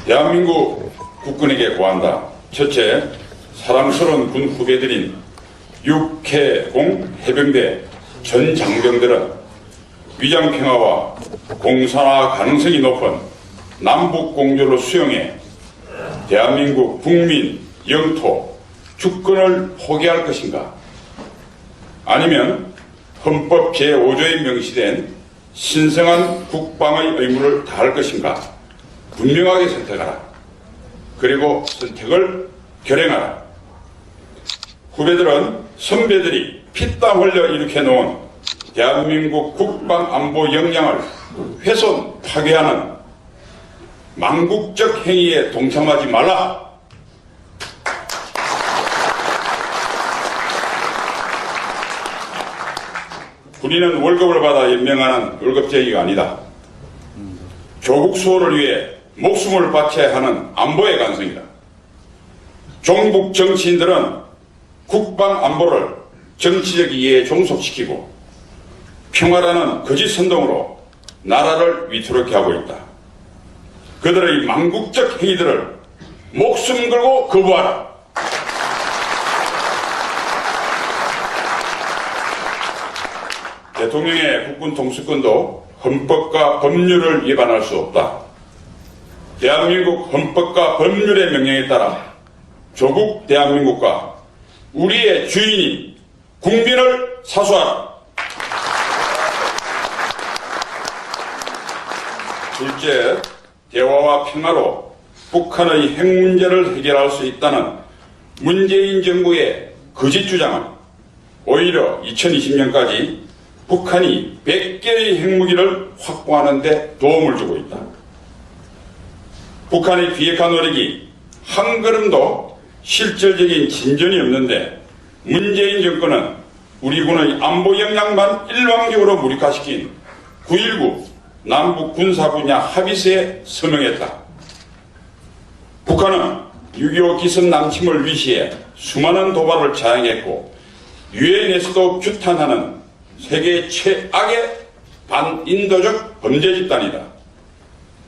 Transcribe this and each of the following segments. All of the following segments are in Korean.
대한민국 국군에게 고한다. 첫째, 사랑스러운 군 후배들인 육해공 해병대 전 장병들은 위장평화와 공산화 가능성이 높은 남북공조를 수용해 대한민국 국민, 영토, 주권을 포기할 것인가? 아니면 헌법 제5조에 명시된 신성한 국방의 의무를 다할 것인가? 분명하게 선택하라. 그리고 선택을 결행하라. 후배들은 선배들이 피땀 흘려 일으켜놓은 대한민국 국방안보 역량을 훼손, 파괴하는 망국적 행위에 동참하지 말라. 군인은 월급을 받아 연명하는 월급쟁이가 아니다. 조국 수호를 위해 목숨을 바쳐야 하는 안보의 간성이다. 종북 정치인들은 국방 안보를 정치적 이해에 종속시키고 평화라는 거짓 선동으로 나라를 위태롭게 하고 있다. 그들의 망국적 행위들을 목숨 걸고 거부하라. 대통령의 국군 통수권도 헌법과 법률을 위반할 수 없다. 대한민국 헌법과 법률의 명령에 따라 조국 대한민국과 우리의 주인인 국민을 사수하라. 둘째, 대화와 평화로 북한의 핵 문제를 해결할 수 있다는 문재인 정부의 거짓 주장은 오히려 2020년까지 북한이 100개의 핵무기를 확보하는 데 도움을 주고 있다. 북한의 비핵화 노력이 한 걸음도 실질적인 진전이 없는데 문재인 정권은 우리 군의 안보 역량만 일방적으로 무력화시킨 9.19 남북 군사 분야 합의서에 서명했다. 북한은 6.25 기습 남침을 위시해 수많은 도발을 자행했고 유엔에서도 규탄하는 세계 최악의 반인도적 범죄 집단이다.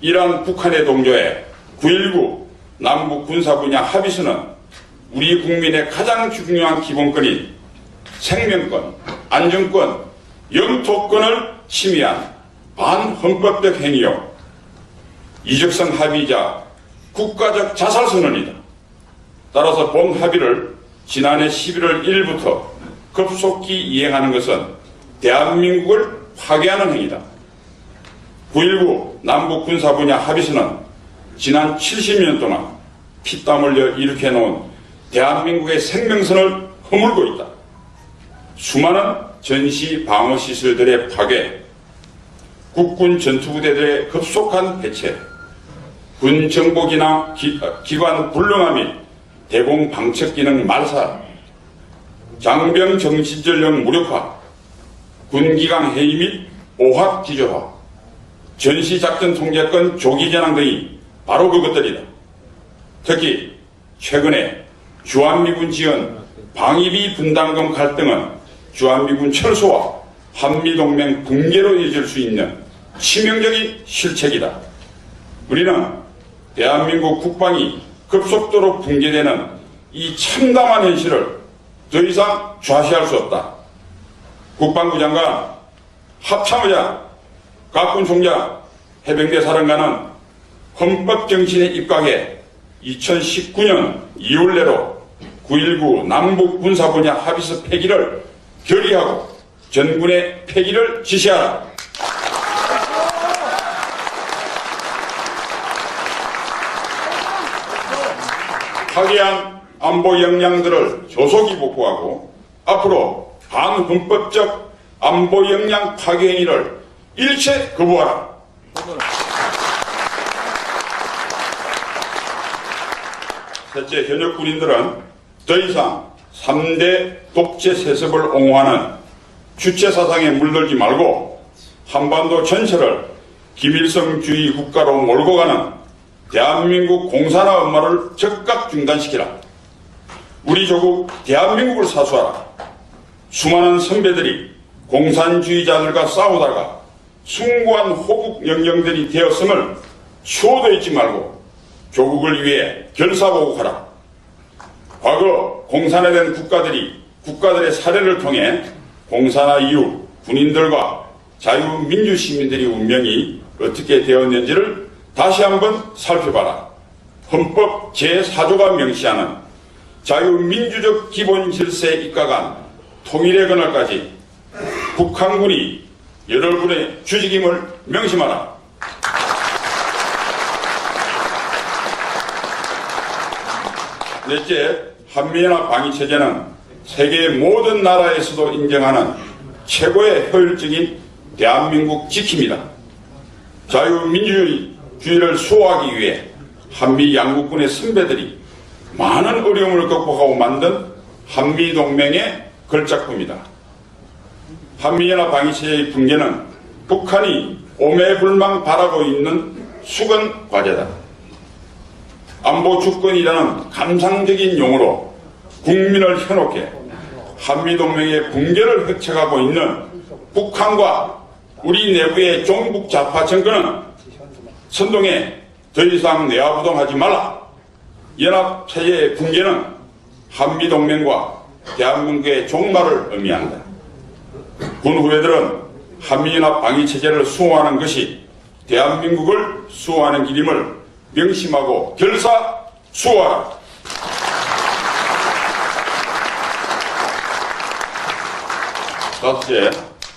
이러한 북한의 동조에 9.19 남북 군사 분야 합의서는 우리 국민의 가장 중요한 기본권인 생명권, 안전권, 영토권을 침해한 반헌법적 행위요. 이적성 합의이자 국가적 자살선언이다. 따라서 본 합의를 지난해 11월 1일부터 급속히 이행하는 것은 대한민국을 파괴하는 행위다. 9.19 남북 군사 분야 합의서는 지난 70년 동안 피땀 흘려 일으켜놓은 대한민국의 생명선을 허물고 있다. 수많은 전시 방어시설들의 파괴, 국군 전투부대들의 급속한 해체, 군 정보기관 불능화 및 대공 방첩 기능 말살, 장병 정신전력 무력화, 군기강 해이 및 오합 기조화, 전시작전 통제권 조기 전환 등이 바로 그것들이다. 특히 최근에 주한미군 지원 방위비 분담금 갈등은 주한미군 철수와 한미동맹 붕괴로 이어질 수 있는 치명적인 실책이다. 우리는 대한민국 국방이 급속도로 붕괴되는 이 참담한 현실을 더 이상 좌시할 수 없다. 국방부 장관, 합참의장, 각군 총장, 해병대 사령관은 헌법 정신에 입각해 2019년 2월 내로 9.19 남북 군사 분야 합의서 폐기를 결의하고 전군의 폐기를 지시하라. 파괴한 안보 역량들을 조속히 복구하고 앞으로 반헌법적 안보 역량 파괴 행위를 일체 거부하라. 셋째, 현역 군인들은 더 이상 3대 독재 세습을 옹호하는 주체 사상에 물들지 말고 한반도 전체를 김일성주의 국가로 몰고 가는 대한민국 공산화 음모를 즉각 중단시키라. 우리 조국 대한민국을 사수하라. 수많은 선배들이 공산주의자들과 싸우다가 숭고한 호국 영령들이 되었음을 추호도 잊지 말고 조국을 위해 결사보고하라. 과거 공산화된 국가들이 국가들의 사례를 통해 공산화 이후 군인들과 자유민주시민들의 운명이 어떻게 되었는지를 다시 한번 살펴봐라. 헌법 제4조가 명시하는 자유민주적 기본 질서에 입각한 통일의 그날까지 북한군이 여러분의 주직임을 명심하라. 넷째, 한미연합 방위체제는 세계 모든 나라에서도 인정하는 최고의 효율적인 대한민국 지킴이다. 자유민주주의를 수호하기 위해 한미 양국군의 선배들이 많은 어려움을 극복하고 만든 한미동맹의 걸작품이다. 한미연합 방위체제의 붕괴는 북한이 오매불망 바라고 있는 수건 과제다. 안보 주권이라는 감상적인 용어로 국민을 현혹해 한미동맹의 붕괴를 획책하고 있는 북한과 우리 내부의 종북 좌파 정권은 선동에 더 이상 내화부동하지 말라. 연합체제의 붕괴는 한미동맹과 대한민국의 종말을 의미한다. 군 후배들은 한미연합 방위체제를 수호하는 것이 대한민국을 수호하는 길임을 명심하고 결사 수호하라. 다섯째,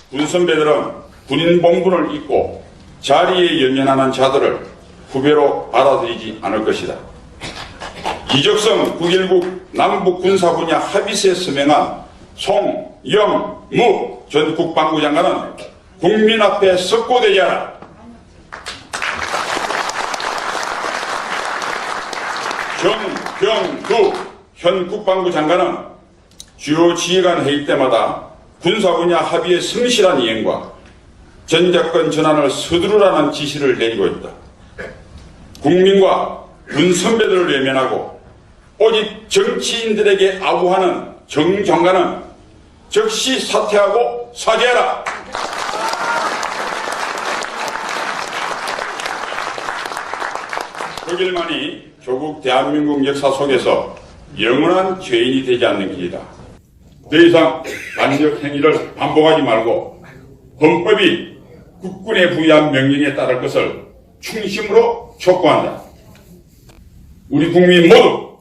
군 선배들은 군인 봉분을 입고 자리에 연연하는 자들을 후배로 받아들이지 않을 것이다. 이적성 9.19 남북 군사 분야 합의서에 서명한 송영무 전 국방부 장관은 국민 앞에 석고대자라. 정병두 현 국방부 장관은 주요 지휘관 회의 때마다 군사 분야 합의의 성실한 이행과 전작권 전환을 서두르라는 지시를 내리고 있다. 국민과 군 선배들을 외면하고 오직 정치인들에게 아부하는 정 장관은 즉시 사퇴하고 사죄하라. 그 길만이 조국 대한민국 역사 속에서 영원한 죄인이 되지 않는 길이다. 더 이상 반역 행위를 반복하지 말고 헌법이 국군에 부여한 명령에 따를 것을 충심으로 촉구한다. 우리 국민 모두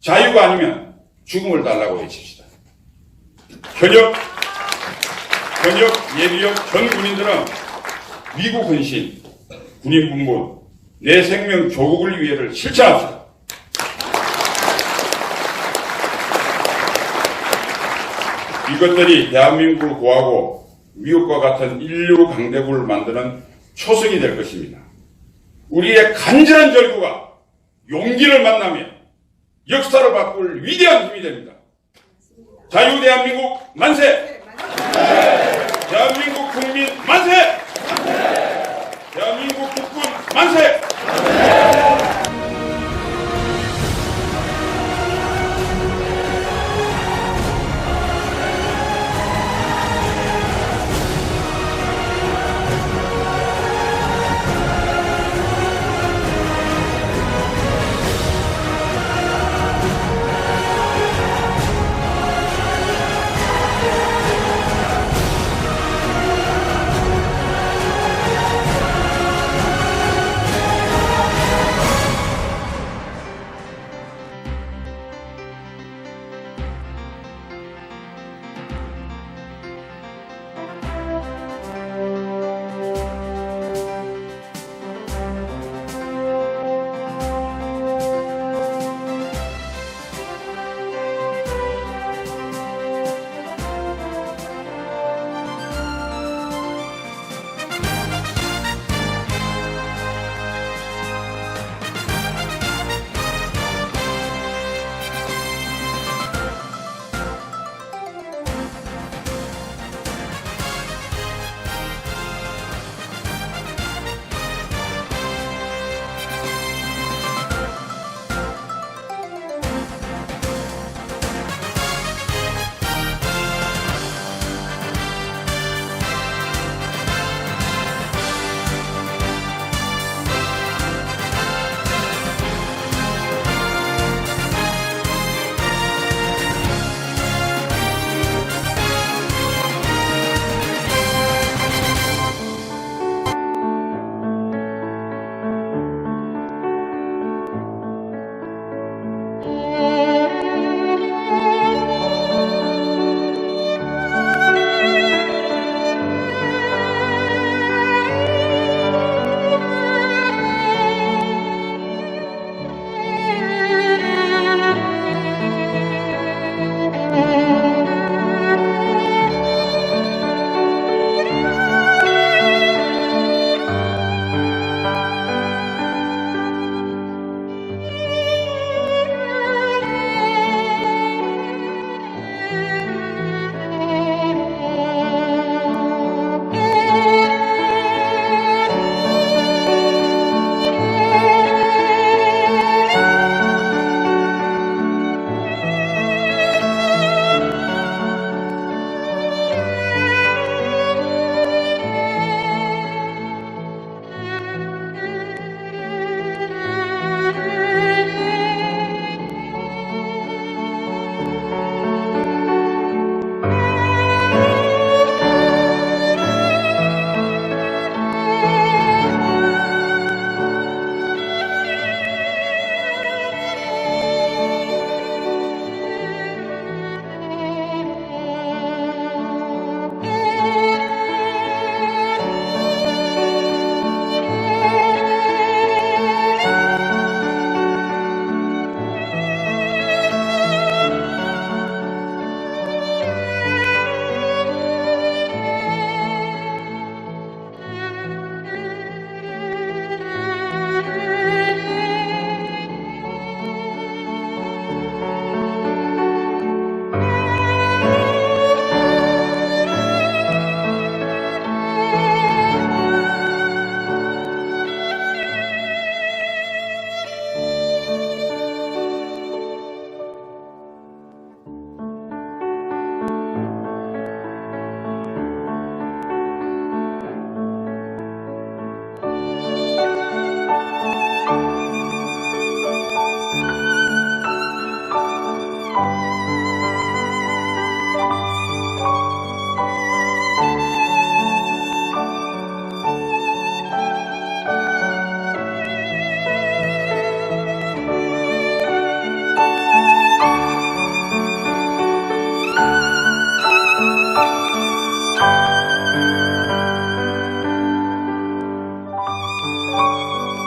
자유가 아니면 죽음을 달라고 외칩시다. 현역 예비역 전 군인들은 미국 헌신, 군인 분분, 내 생명 조국을 위해를 실천합시다. 이것들이 대한민국을 구하고 미국과 같은 인류 강대국을 만드는 초석이 될 것입니다. 우리의 간절한 절구가 용기를 만나며 역사를 바꿀 위대한 힘이 됩니다. 자유 대한민국 만세! 대한민국 국민 만세! 대한민국 국군 만세!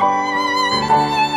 아